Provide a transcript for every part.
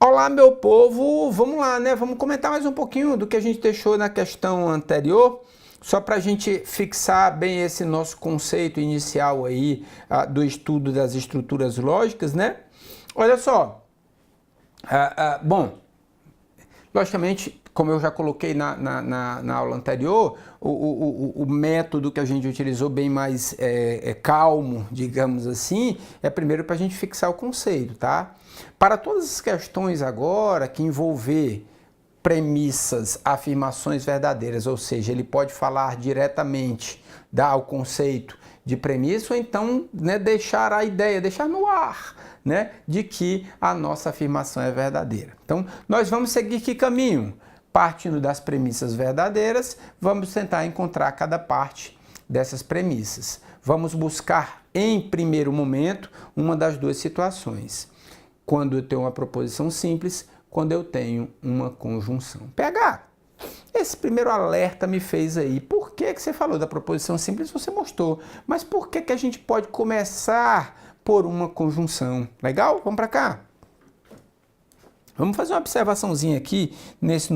Olá, meu povo, vamos lá, né? Vamos comentar mais um pouquinho do que a gente deixou na questão anterior, só para a gente fixar bem esse nosso conceito inicial aí do estudo das estruturas lógicas, né? Olha só, bom, logicamente, como eu já coloquei na aula anterior, o método que a gente utilizou bem mais calmo, digamos assim, é primeiro para a gente fixar o conceito, tá? Para todas as questões agora que envolver premissas, afirmações verdadeiras, ou seja, ele pode falar diretamente, dar o conceito de premissa, ou então, né, deixar a ideia, deixar no ar, né, de que a nossa afirmação é verdadeira. Então, nós vamos seguir que caminho? Partindo das premissas verdadeiras, vamos tentar encontrar cada parte dessas premissas. Vamos buscar, em primeiro momento, uma das duas situações. Quando eu tenho uma proposição simples, quando eu tenho uma conjunção. PH, esse primeiro alerta me fez aí. Por que você falou da proposição simples? Você mostrou. Mas por que a gente pode começar por uma conjunção? Legal? Vamos para cá. Vamos fazer uma observaçãozinha aqui nesse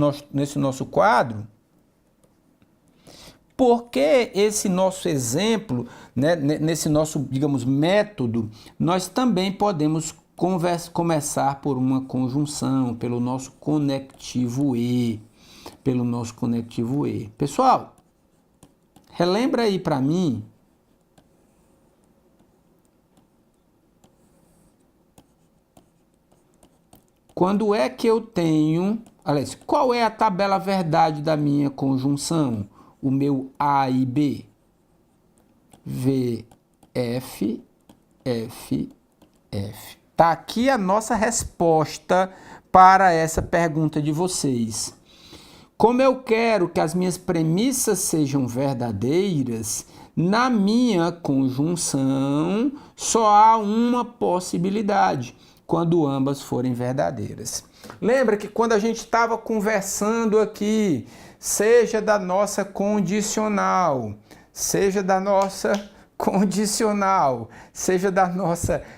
nosso quadro. Porque esse nosso exemplo, né, nesse nosso, digamos, método, nós também podemos começar por uma conjunção, pelo nosso conectivo E. Pessoal, relembra aí para mim quando é que eu tenho, aliás, qual é a tabela verdade da minha conjunção? O meu A e B. V, F, F, F. Tá aqui a nossa resposta para essa pergunta de vocês. Como eu quero que as minhas premissas sejam verdadeiras, na minha conjunção só há uma possibilidade, quando ambas forem verdadeiras. Lembra que quando a gente estava conversando aqui, seja da nossa condicional, seja da nossa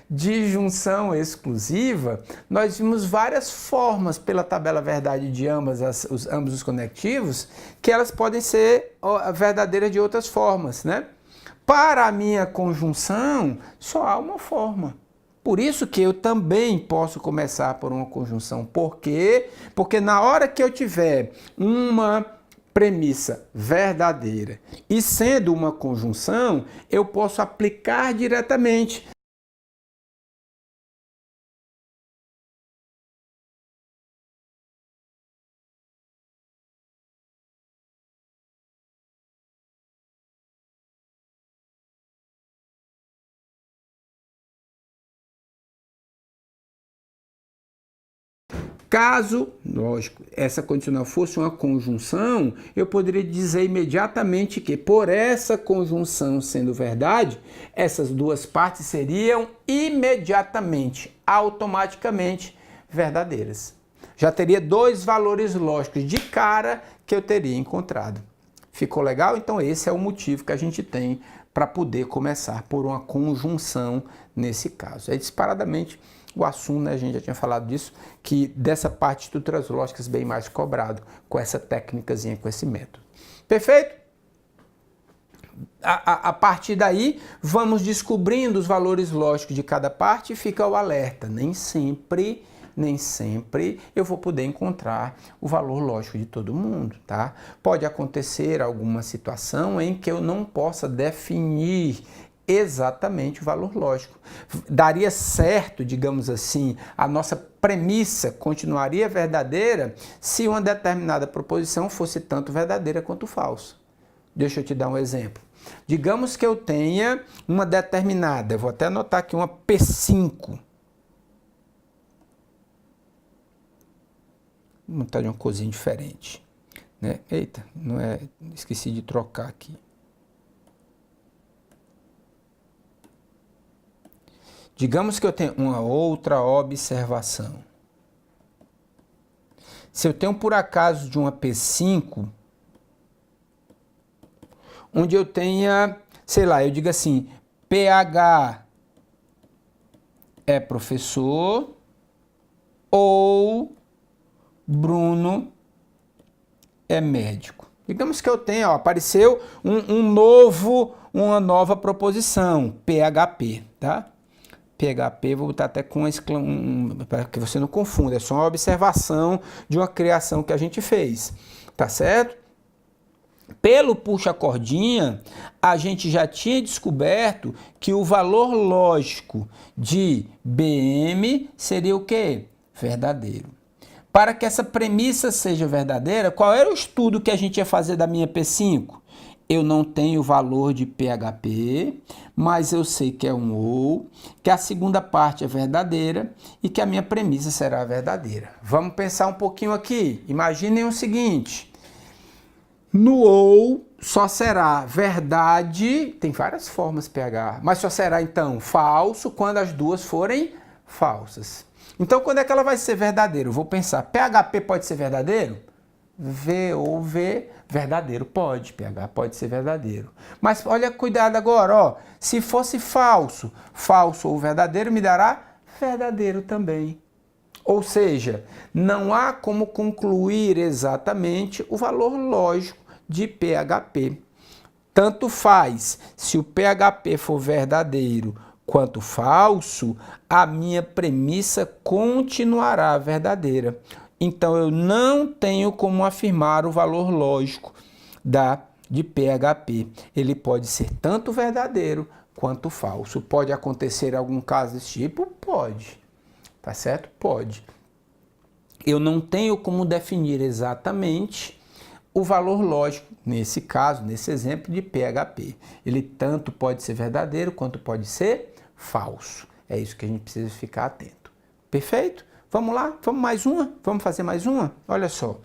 disjunção exclusiva, nós vimos várias formas pela tabela verdade de ambos os conectivos, que elas podem ser verdadeiras de outras formas, né? Para a minha conjunção, só há uma forma. Por isso que eu também posso começar por uma conjunção. Por quê? Porque na hora que eu tiver uma premissa verdadeira e sendo uma conjunção, eu posso aplicar diretamente. Caso, lógico, essa condicional fosse uma conjunção, eu poderia dizer imediatamente que, por essa conjunção sendo verdade, essas duas partes seriam imediatamente, automaticamente verdadeiras. Já teria dois valores lógicos de cara que eu teria encontrado. Ficou legal? Então esse é o motivo que a gente tem para poder começar por uma conjunção nesse caso. É disparadamente o assunto, né, a gente já tinha falado disso, que dessa parte de estruturas lógicas bem mais cobrado com essa técnicazinha, com esse método. Perfeito? A partir daí, vamos descobrindo os valores lógicos de cada parte e fica o alerta. Nem sempre eu vou poder encontrar o valor lógico de todo mundo, tá? Pode acontecer alguma situação em que eu não possa definir exatamente o valor lógico. Daria certo, digamos assim, a nossa premissa continuaria verdadeira se uma determinada proposição fosse tanto verdadeira quanto falsa. Deixa eu te dar um exemplo. Digamos que eu tenha uma determinada, vou até anotar aqui uma P5. Vou montar de uma coisinha diferente, né? Eita, não é, esqueci de trocar aqui. Digamos que eu tenho uma outra observação. Se eu tenho por acaso de uma P5, onde eu tenha, sei lá, eu digo assim, PH é professor, ou Bruno é médico. Digamos que eu tenho, ó, apareceu uma nova proposição, PHP, tá? PHP, vou botar até com para que você não confunda, é só uma observação de uma criação que a gente fez, tá certo? Pelo puxa-cordinha, a gente já tinha descoberto que o valor lógico de BM seria o quê? Verdadeiro. Para que essa premissa seja verdadeira, qual era o estudo que a gente ia fazer da minha P5? Eu não tenho valor de PHP, mas eu sei que é um OU, que a segunda parte é verdadeira e que a minha premissa será verdadeira. Vamos pensar um pouquinho aqui. Imaginem o seguinte: no OU só será verdade, tem várias formas PH, mas só será então falso quando as duas forem falsas. Então, quando é que ela vai ser verdadeira? Eu vou pensar, PHP pode ser verdadeiro? V ou V, verdadeiro pode, PH pode ser verdadeiro. Mas olha, cuidado agora, ó, se fosse falso, falso ou verdadeiro me dará verdadeiro também. Ou seja, não há como concluir exatamente o valor lógico de PHP. Tanto faz se o PHP for verdadeiro quanto falso, a minha premissa continuará verdadeira. Então, eu não tenho como afirmar o valor lógico de PHP. Ele pode ser tanto verdadeiro quanto falso. Pode acontecer algum caso desse tipo? Pode. Tá certo? Pode. Eu não tenho como definir exatamente o valor lógico, nesse caso, nesse exemplo de PHP. Ele tanto pode ser verdadeiro quanto pode ser falso. É isso que a gente precisa ficar atento. Perfeito? Vamos lá? Vamos mais uma? Vamos fazer mais uma? Olha só.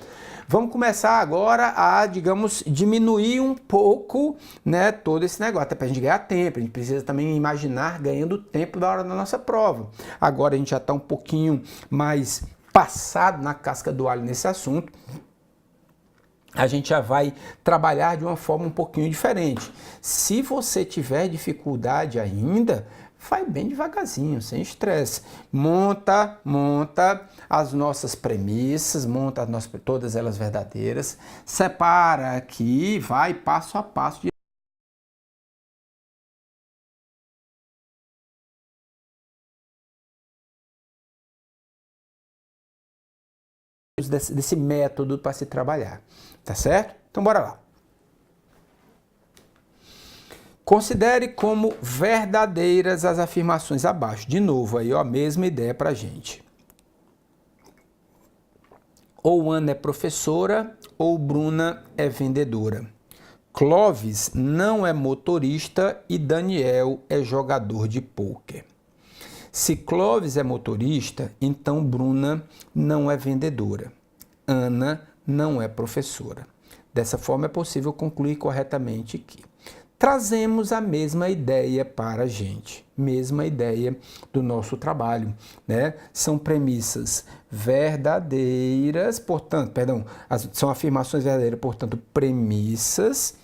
Vamos começar agora a, digamos, diminuir um pouco, né, todo esse negócio, até para a gente ganhar tempo. A gente precisa também imaginar ganhando tempo da hora da nossa prova. Agora a gente já está um pouquinho mais passado na casca do alho nesse assunto. A gente já vai trabalhar de uma forma um pouquinho diferente. Se você tiver dificuldade ainda, vai bem devagarzinho, sem estresse. Monta as nossas premissas, monta todas elas verdadeiras, separa aqui, vai passo a passo. Desse método para se trabalhar, tá certo? Então bora lá. Considere como verdadeiras as afirmações abaixo. De novo, aí, ó, a mesma ideia para a gente. Ou Ana é professora, ou Bruna é vendedora. Clóvis não é motorista e Daniel é jogador de pôquer. Se Clóvis é motorista, então Bruna não é vendedora. Ana não é professora. Dessa forma é possível concluir corretamente que trazemos a mesma ideia para a gente, mesma ideia do nosso trabalho, né? São premissas verdadeiras, portanto, são afirmações verdadeiras, portanto, premissas,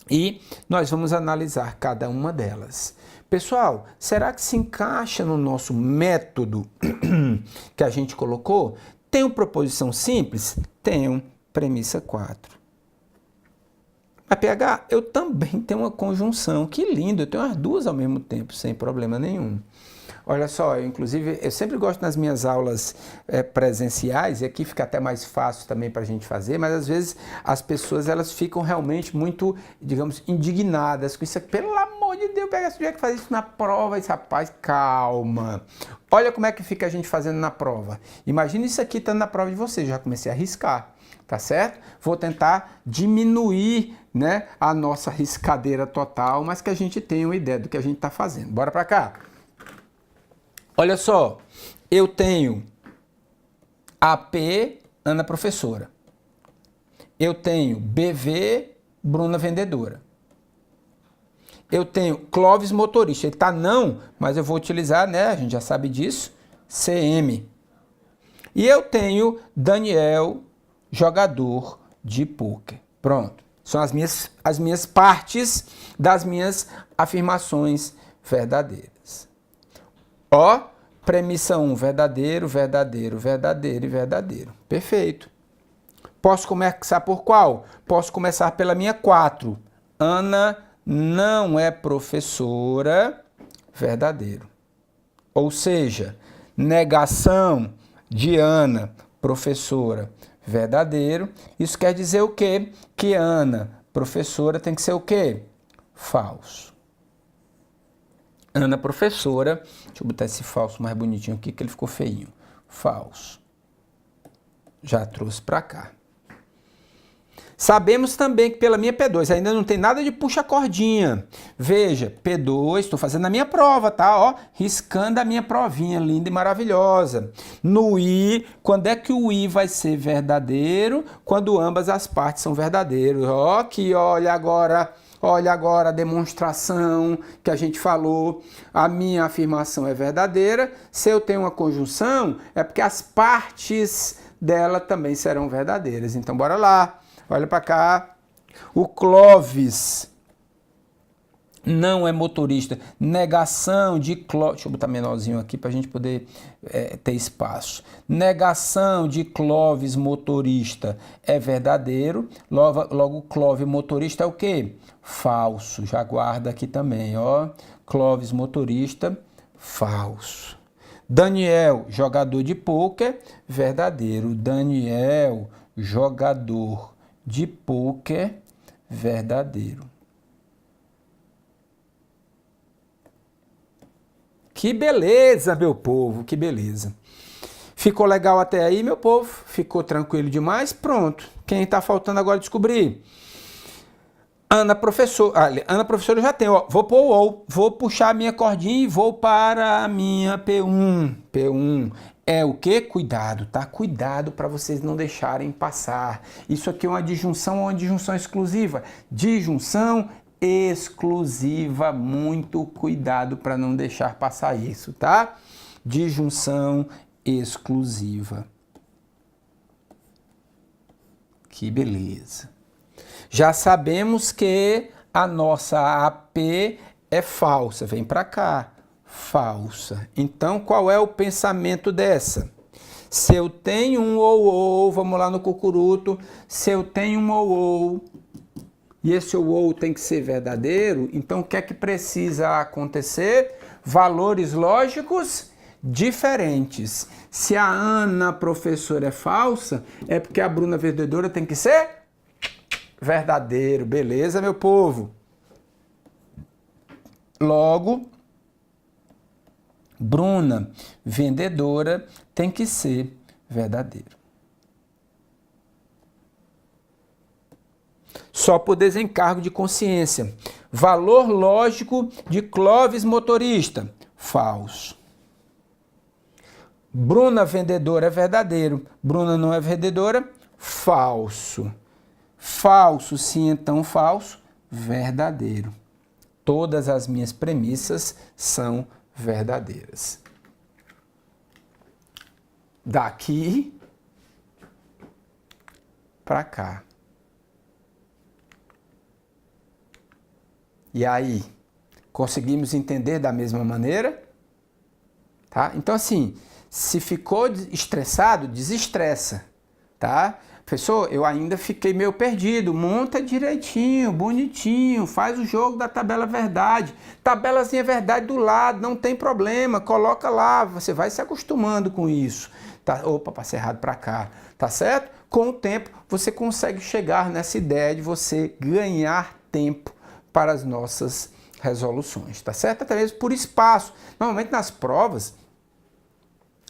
e nós vamos analisar cada uma delas. Pessoal, será que se encaixa no nosso método que a gente colocou? Tem uma proposição simples? Tenho. Premissa 4. A PH, eu também tenho uma conjunção. Que lindo, eu tenho as duas ao mesmo tempo, sem problema nenhum. Olha só, eu sempre gosto nas minhas aulas presenciais, e aqui fica até mais fácil também para a gente fazer, mas às vezes as pessoas elas ficam realmente muito, digamos, indignadas com isso. Pelo amor de Deus, pega esse dia que faz isso na prova, esse rapaz, calma. Olha como é que fica a gente fazendo na prova. Imagina isso aqui estando na prova de vocês, já comecei a riscar. Tá certo? Vou tentar diminuir, né, a nossa riscadeira total, mas que a gente tenha uma ideia do que a gente está fazendo. Bora para cá. Olha só, eu tenho AP, Ana professora. Eu tenho BV, Bruna vendedora. Eu tenho Clóvis motorista. Ele tá não, mas eu vou utilizar, né, a gente já sabe disso, CM. E eu tenho Daniel, jogador de pôquer. Pronto. São as minhas partes das minhas afirmações verdadeiras. Ó, Premissa 1, verdadeiro, verdadeiro, verdadeiro e verdadeiro. Perfeito. Posso começar por qual? Posso começar pela minha 4. Ana não é professora, verdadeiro. Ou seja, negação de Ana, professora, verdadeiro. Isso quer dizer o quê? Que Ana, professora, tem que ser o quê? Falso. Ana, professora, deixa eu botar esse falso mais bonitinho aqui, que ele ficou feinho. Falso. Já trouxe para cá. Sabemos também que pela minha P2 ainda não tem nada de puxa-cordinha. Veja, P2, estou fazendo a minha prova, tá? Ó, riscando a minha provinha linda e maravilhosa. No I, quando é que o I vai ser verdadeiro? Quando ambas as partes são verdadeiras. Ó, aqui, olha agora a demonstração que a gente falou. A minha afirmação é verdadeira. Se eu tenho uma conjunção, é porque as partes dela também serão verdadeiras. Então, bora lá. Olha para cá. O Clóvis não é motorista. Negação de Clóvis. Deixa eu botar menorzinho aqui para a gente poder ter espaço. Negação de Clóvis motorista é verdadeiro. Logo Clóvis motorista é o quê? Falso. Já guarda aqui também, ó. Clóvis motorista, falso. Daniel, jogador de pôquer, verdadeiro. Daniel, jogador de pôquer, verdadeiro. Que beleza, meu povo, que beleza. Ficou legal até aí, meu povo? Ficou tranquilo demais? Pronto. Quem está faltando agora descobrir? Ana professora eu já tenho, ó. Vou pôr o ou, vou puxar a minha cordinha e vou para a minha P1. P1 é o que? Cuidado, tá? Cuidado para vocês não deixarem passar. Isso aqui é uma disjunção ou uma disjunção exclusiva? Disjunção exclusiva, muito cuidado para não deixar passar isso, tá? Disjunção exclusiva. Que beleza. Já sabemos que a nossa AP é falsa. Vem para cá. Falsa. Então, qual é o pensamento dessa? Se eu tenho um ou, vamos lá no cucuruto. Se eu tenho um ou, e esse ou tem que ser verdadeiro, então o que é que precisa acontecer? Valores lógicos diferentes. Se a Ana, professora, é falsa, é porque a Bruna, vendedora, tem que ser verdadeiro. Beleza, meu povo? Logo, Bruna, vendedora, tem que ser verdadeiro. Só por desencargo de consciência. Valor lógico de Clóvis motorista. Falso. Bruna vendedora é verdadeiro. Bruna não é vendedora. Falso. Falso, sim, então falso. Verdadeiro. Todas as minhas premissas são verdadeiras. Daqui para cá. E aí, conseguimos entender da mesma maneira? Tá? Então, assim, se ficou estressado, desestressa, tá? Professor, eu ainda fiquei meio perdido. Monta direitinho, bonitinho, faz o jogo da tabela verdade. Tabelazinha verdade do lado, não tem problema, coloca lá, você vai se acostumando com isso. Tá? Opa, passei errado para cá, tá certo? Com o tempo, você consegue chegar nessa ideia de você ganhar tempo para as nossas resoluções, tá certo? Até mesmo por espaço. Normalmente nas provas,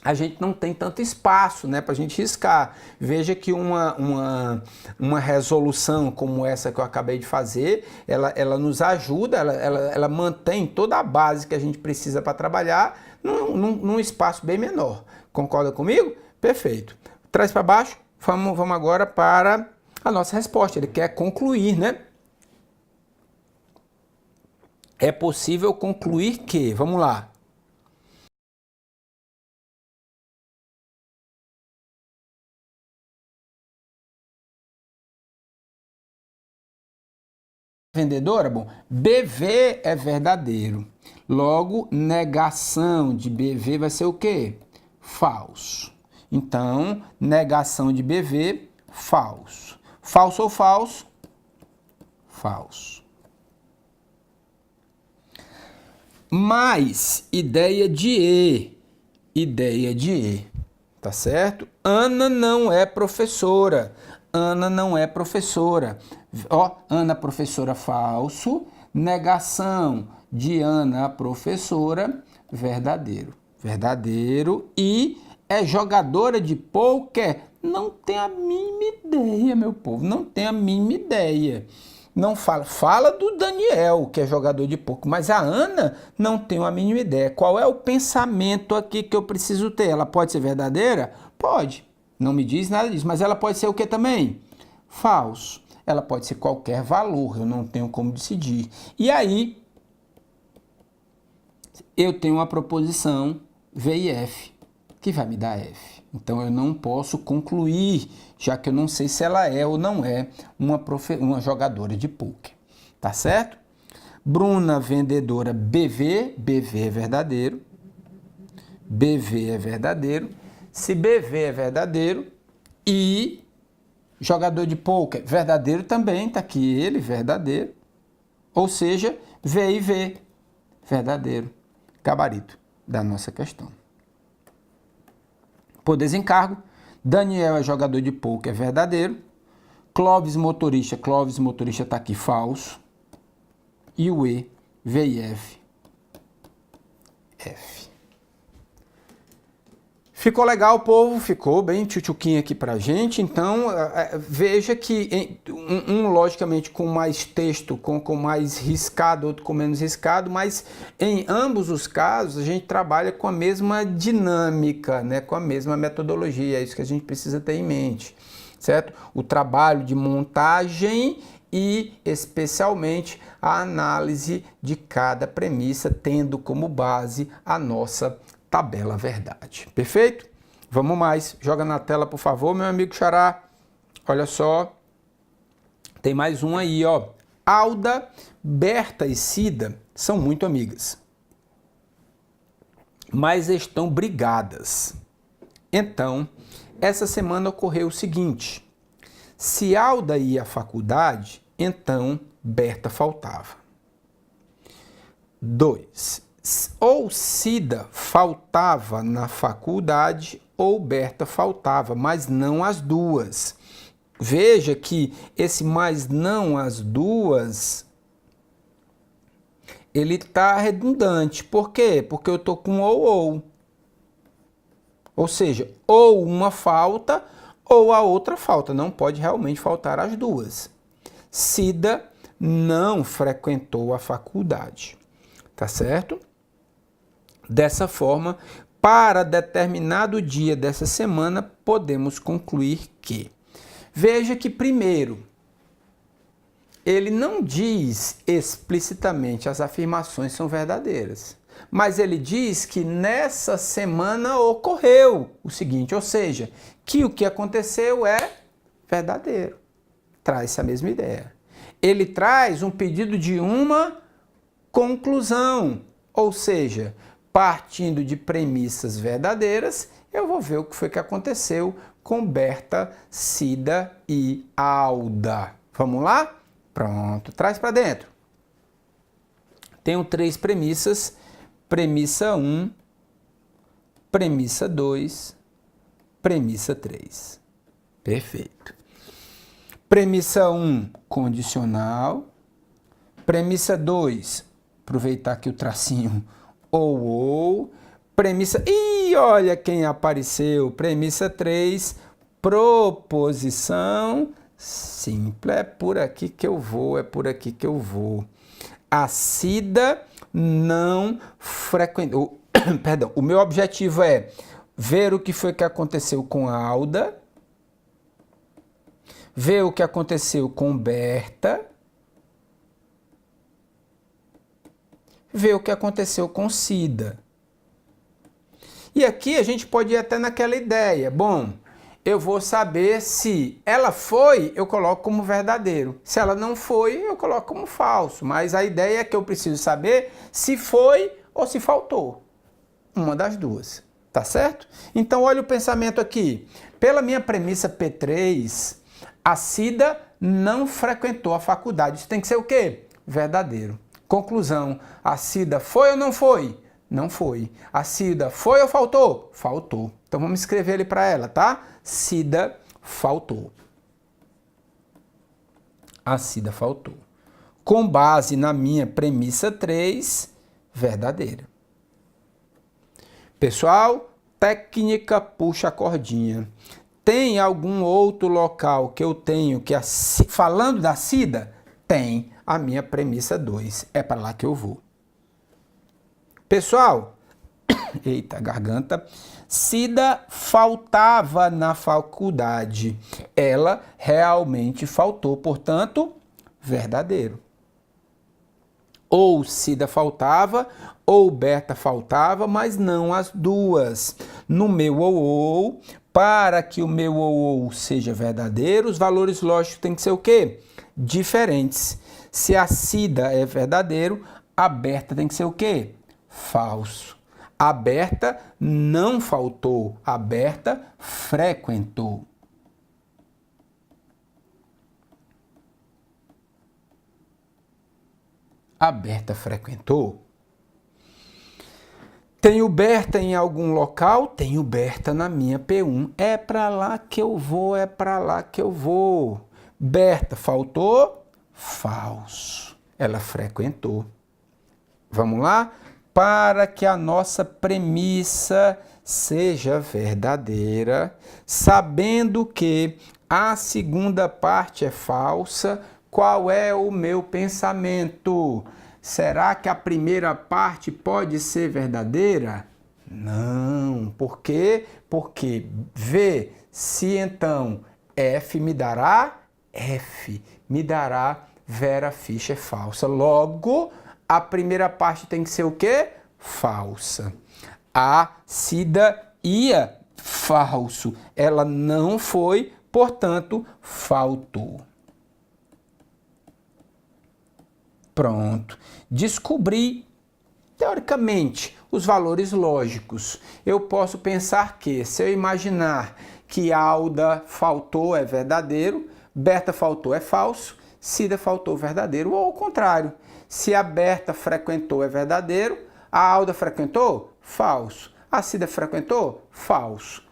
a gente não tem tanto espaço, né, para a gente riscar. Veja que uma resolução como essa que eu acabei de fazer, ela nos ajuda, ela mantém toda a base que a gente precisa para trabalhar num espaço bem menor. Concorda comigo? Perfeito. Traz para baixo, vamos agora para a nossa resposta. Ele quer concluir, né? É possível concluir que, vamos lá. vendedora? Bom, BV é verdadeiro. Logo, negação de BV vai ser o quê? Falso. Então, negação de BV, falso. Falso ou falso? Falso. Mais ideia de E. Ideia de E. Tá certo? Ana não é professora. Ana não é professora. Ó, Ana professora, falso. Negação de Ana professora, verdadeiro. Verdadeiro. E é jogadora de pôquer? Não tem a mínima ideia, meu povo. Não tem a mínima ideia. Não fala. Fala do Daniel, que é jogador de pôquer, mas a Ana não tem a mínima ideia. Qual é o pensamento aqui que eu preciso ter? Ela pode ser verdadeira? Pode. Não me diz nada disso. Mas ela pode ser o que também? Falso. Ela pode ser qualquer valor. Eu não tenho como decidir. E aí, eu tenho uma proposição V e F, que vai me dar F. Então, eu não posso concluir, já que eu não sei se ela é ou não é uma jogadora de pôquer. Tá certo? Bruna, vendedora, BV. BV é verdadeiro. BV é verdadeiro. Se BV é verdadeiro e jogador de pôquer, verdadeiro também, tá aqui ele, verdadeiro. Ou seja, V e V, verdadeiro. Gabarito da nossa questão. Por desencargo, Daniel é jogador de pôquer, verdadeiro. Clóvis motorista está aqui, falso. E o E, V e F, F. Ficou legal, povo? Ficou bem tchutchuquinho aqui pra gente. Então, veja que logicamente, com mais texto, com mais riscado, outro com menos riscado, mas em ambos os casos, a gente trabalha com a mesma dinâmica, né? Com a mesma metodologia. É isso que a gente precisa ter em mente, certo? O trabalho de montagem e, especialmente, a análise de cada premissa, tendo como base a nossa tabela verdade. Perfeito? Vamos mais. Joga na tela, por favor, meu amigo Xará. Olha só. Tem mais um aí, ó. Alda, Berta e Cida são muito amigas, mas estão brigadas. Então, essa semana ocorreu o seguinte. Se Alda ia à faculdade, então Berta faltava. 2. Ou Cida faltava na faculdade ou Berta faltava, mas não as duas. Veja que esse mas não as duas, ele está redundante. Por quê? Porque eu estou com ou. Ou seja, ou uma falta ou a outra falta. Não pode realmente faltar as duas. Cida não frequentou a faculdade. Tá certo? Dessa forma, para determinado dia dessa semana, podemos concluir que... Veja que, primeiro, ele não diz explicitamente as afirmações são verdadeiras, mas ele diz que nessa semana ocorreu o seguinte, ou seja, que o que aconteceu é verdadeiro. Traz essa mesma ideia. Ele traz um pedido de uma conclusão, ou seja, partindo de premissas verdadeiras, eu vou ver o que foi que aconteceu com Berta, Cida e Alda. Vamos lá? Pronto, traz para dentro. Tenho 3 premissas. Premissa 1, premissa 2, premissa 3. Perfeito. Premissa 1, condicional. Premissa 2, aproveitar aqui o tracinho, ou. Premissa, e olha quem apareceu, premissa 3, proposição simples, é por aqui que eu vou, é por aqui que eu vou. A Cida não frequentou, perdão, o meu objetivo é ver o que foi que aconteceu com a Alda, ver o que aconteceu com Berta, ver o que aconteceu com Cida. E aqui a gente pode ir até naquela ideia. Bom, eu vou saber se ela foi, eu coloco como verdadeiro. Se ela não foi, eu coloco como falso. Mas a ideia é que eu preciso saber se foi ou se faltou. Uma das duas. Tá certo? Então, olha o pensamento aqui. Pela minha premissa P3, a Cida não frequentou a faculdade. Isso tem que ser o quê? Verdadeiro. Conclusão. A Cida foi ou não foi? Não foi. A Cida foi ou faltou? Faltou. Então vamos escrever ele para ela, tá? Cida faltou. A Cida faltou. Com base na minha premissa 3, verdadeira. Pessoal, técnica puxa a cordinha. Tem algum outro local que eu tenho que, falando da Cida? Tem a minha premissa 2. É para lá que eu vou. Pessoal, eita, garganta. Cida faltava na faculdade. Ela realmente faltou, portanto, verdadeiro. Ou Cida faltava, ou Berta faltava, mas não as duas. No meu ou, para que o meu ou seja verdadeiro, os valores lógicos têm que ser o quê? Diferentes. Se a Cida é verdadeiro, a Berta tem que ser o quê? Falso. A Berta não faltou, a Berta frequentou. A Berta frequentou. Tenho Berta em algum local? Tenho Berta na minha P1. É para lá que eu vou, é para lá que eu vou. Berta faltou? Falso. Ela frequentou. Vamos lá? Para que a nossa premissa seja verdadeira, sabendo que a segunda parte é falsa, qual é o meu pensamento? Será que a primeira parte pode ser verdadeira? Não. Por quê? Porque V, se então F me dará F, me dará Vera Fischer falsa. Logo, a primeira parte tem que ser o quê? Falsa. A Cida ia falso. Ela não foi, portanto, faltou. Pronto. Descobri, teoricamente, os valores lógicos. Eu posso pensar que, se eu imaginar que Alda faltou é verdadeiro, Berta faltou é falso, Cida faltou verdadeiro, ou ao contrário. Se a Berta frequentou é verdadeiro, a Alda frequentou? Falso. A Cida frequentou? Falso.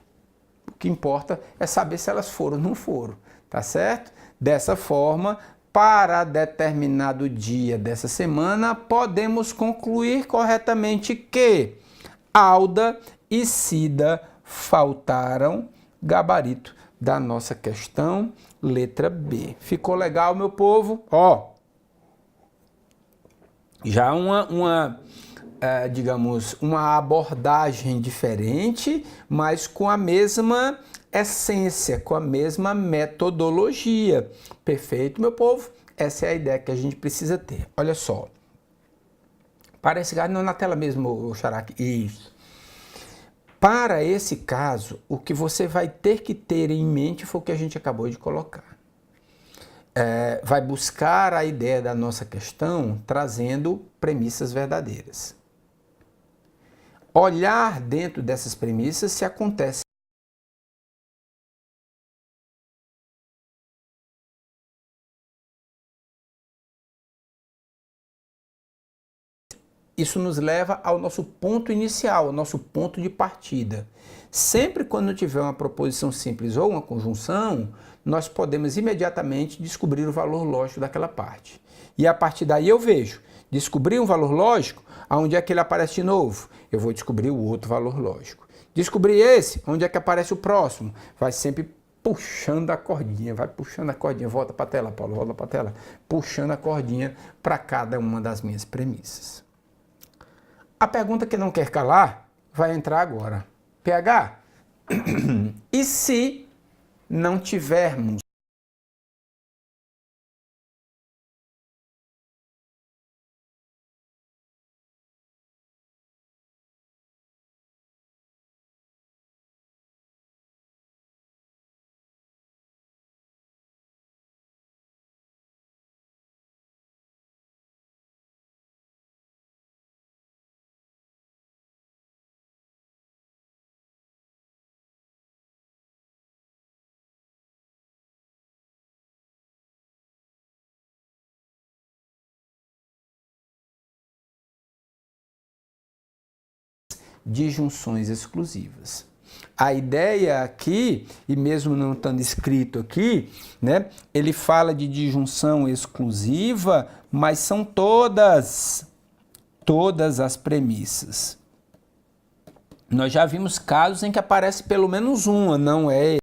O que importa é saber se elas foram ou não foram, tá certo? Dessa forma, para determinado dia dessa semana, podemos concluir corretamente que Alda e Cida faltaram. Gabarito da nossa questão, letra B. Ficou legal, meu povo? Ó, já digamos, uma abordagem diferente, mas com a mesma essência, com a mesma metodologia. Perfeito, meu povo? Essa é a ideia que a gente precisa ter. Olha só. Parece que não na tela mesmo, o Xaraque. Isso. Para esse caso, o que você vai ter que ter em mente foi o que a gente acabou de colocar. Vai buscar a ideia da nossa questão trazendo premissas verdadeiras. Olhar dentro dessas premissas se acontece. Isso nos leva ao nosso ponto inicial, ao nosso ponto de partida. Sempre quando tiver uma proposição simples ou uma conjunção, nós podemos imediatamente descobrir o valor lógico daquela parte. E a partir daí eu vejo, descobrir um valor lógico, aonde é que ele aparece de novo? Eu vou descobrir o outro valor lógico. Descobrir esse, onde é que aparece o próximo? Vai sempre puxando a cordinha, vai puxando a cordinha. Volta para a tela, Paulo, volta para a tela. Puxando a cordinha para cada uma das minhas premissas. A pergunta que não quer calar vai entrar agora. PH, e se não tivermos disjunções exclusivas. A ideia aqui, e mesmo não estando escrito aqui, né, ele fala de disjunção exclusiva, mas são todas as premissas. Nós já vimos casos em que aparece pelo menos uma, não é?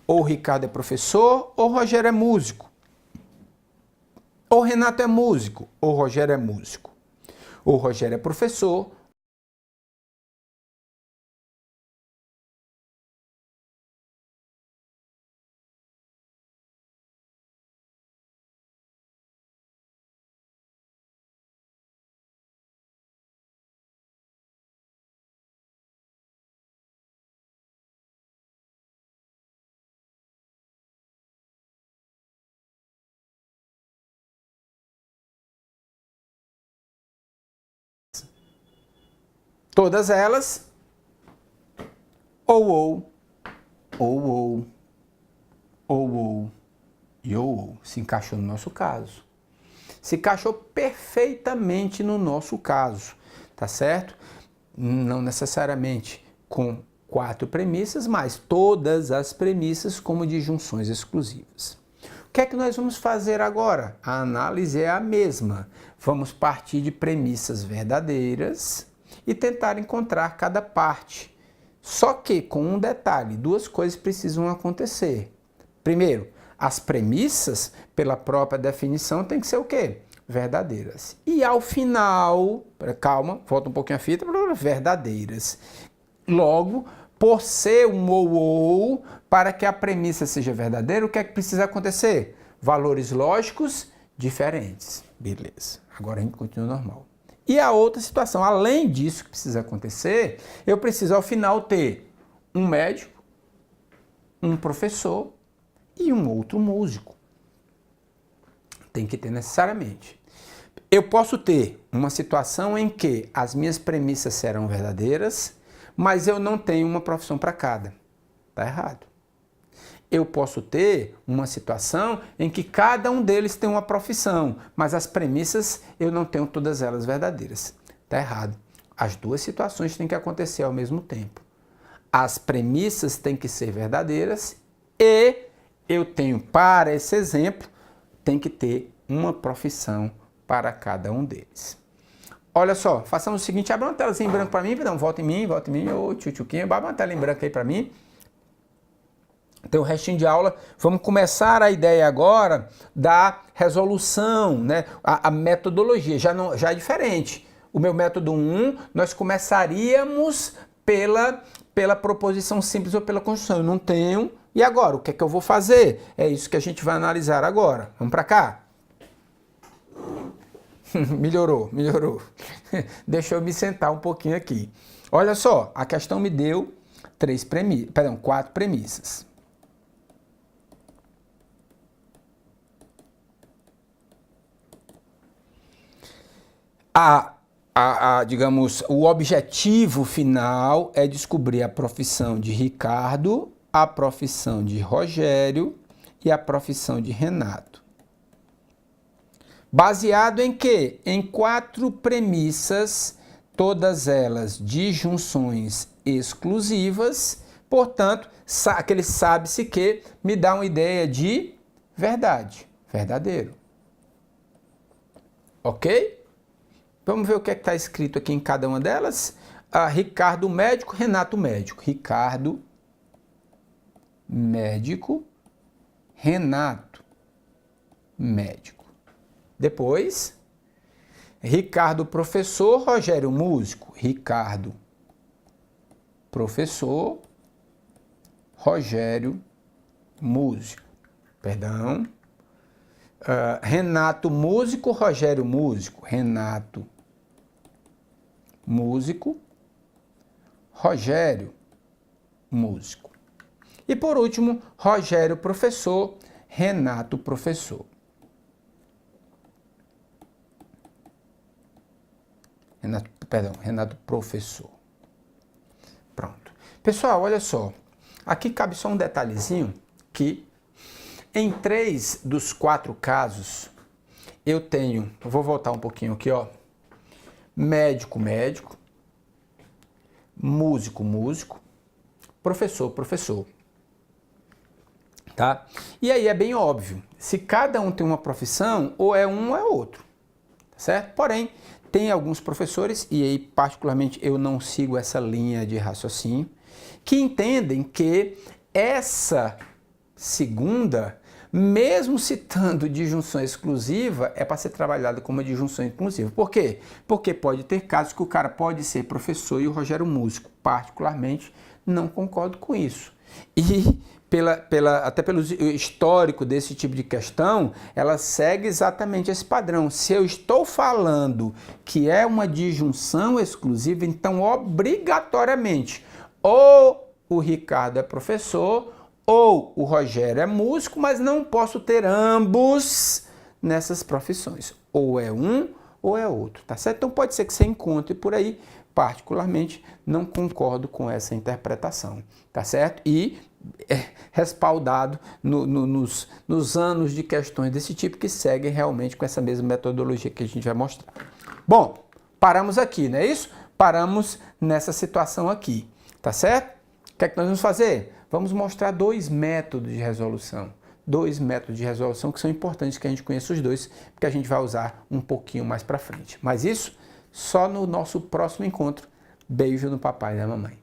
Ou o Ricardo é professor, ou o Rogério é músico. Ou o Renato é músico, ou o Rogério é músico. Ou o Rogério é professor. Todas elas, ou, e ou, se encaixou no nosso caso. Se encaixou perfeitamente no nosso caso, tá certo? Não necessariamente com 4 premissas, mas todas as premissas como disjunções exclusivas. O que é que nós vamos fazer agora? A análise é a mesma. Vamos partir de premissas verdadeiras e tentar encontrar cada parte. Só que com um detalhe, 2 coisas precisam acontecer. Primeiro, as premissas, pela própria definição, tem que ser o quê? Verdadeiras. E ao final, calma, volta um pouquinho a fita, verdadeiras. Logo, por ser um ou, para que a premissa seja verdadeira, o que é que precisa acontecer? Valores lógicos diferentes. Beleza, agora a gente continua normal. E a outra situação, além disso que precisa acontecer, eu preciso ao final ter um médico, um professor e um outro músico. Tem que ter necessariamente. Eu posso ter uma situação em que as minhas premissas serão verdadeiras, mas eu não tenho uma profissão para cada. Está errado. Eu posso ter uma situação em que cada um deles tem uma profissão, mas as premissas eu não tenho todas elas verdadeiras. Está errado. As 2 situações têm que acontecer ao mesmo tempo. As premissas têm que ser verdadeiras e eu tenho, para esse exemplo, tem que ter uma profissão para cada um deles. Olha só, façamos o seguinte, abra uma telazinha em branco para mim, não, volta em mim, ô tchutchuquinha, abra uma tela em branco aí para mim. Tem o restinho de aula, vamos começar a ideia agora da resolução, né? A metodologia, já é diferente. O meu método 1, nós começaríamos pela proposição simples ou pela construção. Eu não tenho, e agora? O que é que eu vou fazer? É isso que a gente vai analisar agora. Vamos para cá? Melhorou. Deixa eu me sentar um pouquinho aqui. Olha só, a questão me deu 4 premissas. Digamos, o objetivo final é descobrir a profissão de Ricardo, a profissão de Rogério e a profissão de Renato. Baseado em quê? Em 4 premissas, todas elas disjunções exclusivas, portanto, aquele sabe-se que me dá uma ideia de verdade, verdadeiro. Ok? Vamos ver o que é que está escrito aqui em cada uma delas. Ricardo médico, Renato médico. Ricardo médico, Renato médico. Depois, Ricardo professor, Rogério músico. Ricardo professor, Rogério músico. Perdão. Renato músico, Rogério músico. Renato músico, Rogério, músico. E por último, Rogério, professor, Renato, professor. Renato, professor. Pronto. Pessoal, olha só. Aqui cabe só um detalhezinho que em 3 dos 4 casos eu tenho, vou voltar um pouquinho aqui, ó. Médico, médico. Músico, músico. Professor, professor. Tá? E aí é bem óbvio, se cada um tem uma profissão, ou é um ou é outro, tá certo? Porém, tem alguns professores, e aí particularmente eu não sigo essa linha de raciocínio, que entendem que essa segunda, mesmo citando disjunção exclusiva, é para ser trabalhada como uma disjunção inclusiva. Por quê? Porque pode ter casos que o cara pode ser professor e o Rogério músico. Particularmente, não concordo com isso. E até pelo histórico desse tipo de questão, ela segue exatamente esse padrão. Se eu estou falando que é uma disjunção exclusiva, então obrigatoriamente ou o Ricardo é professor ou o Rogério é músico, mas não posso ter ambos nessas profissões. Ou é um ou é outro, tá certo? Então pode ser que você encontre por aí. Particularmente, não concordo com essa interpretação, tá certo? E respaldado nos anos de questões desse tipo que seguem realmente com essa mesma metodologia que a gente vai mostrar. Bom, paramos aqui, não é isso? Paramos nessa situação aqui, tá certo? O que é que nós vamos fazer? Vamos mostrar 2 métodos de resolução. 2 métodos de resolução que são importantes que a gente conheça os dois, porque a gente vai usar um pouquinho mais para frente. Mas isso só no nosso próximo encontro. Beijo no papai e na mamãe.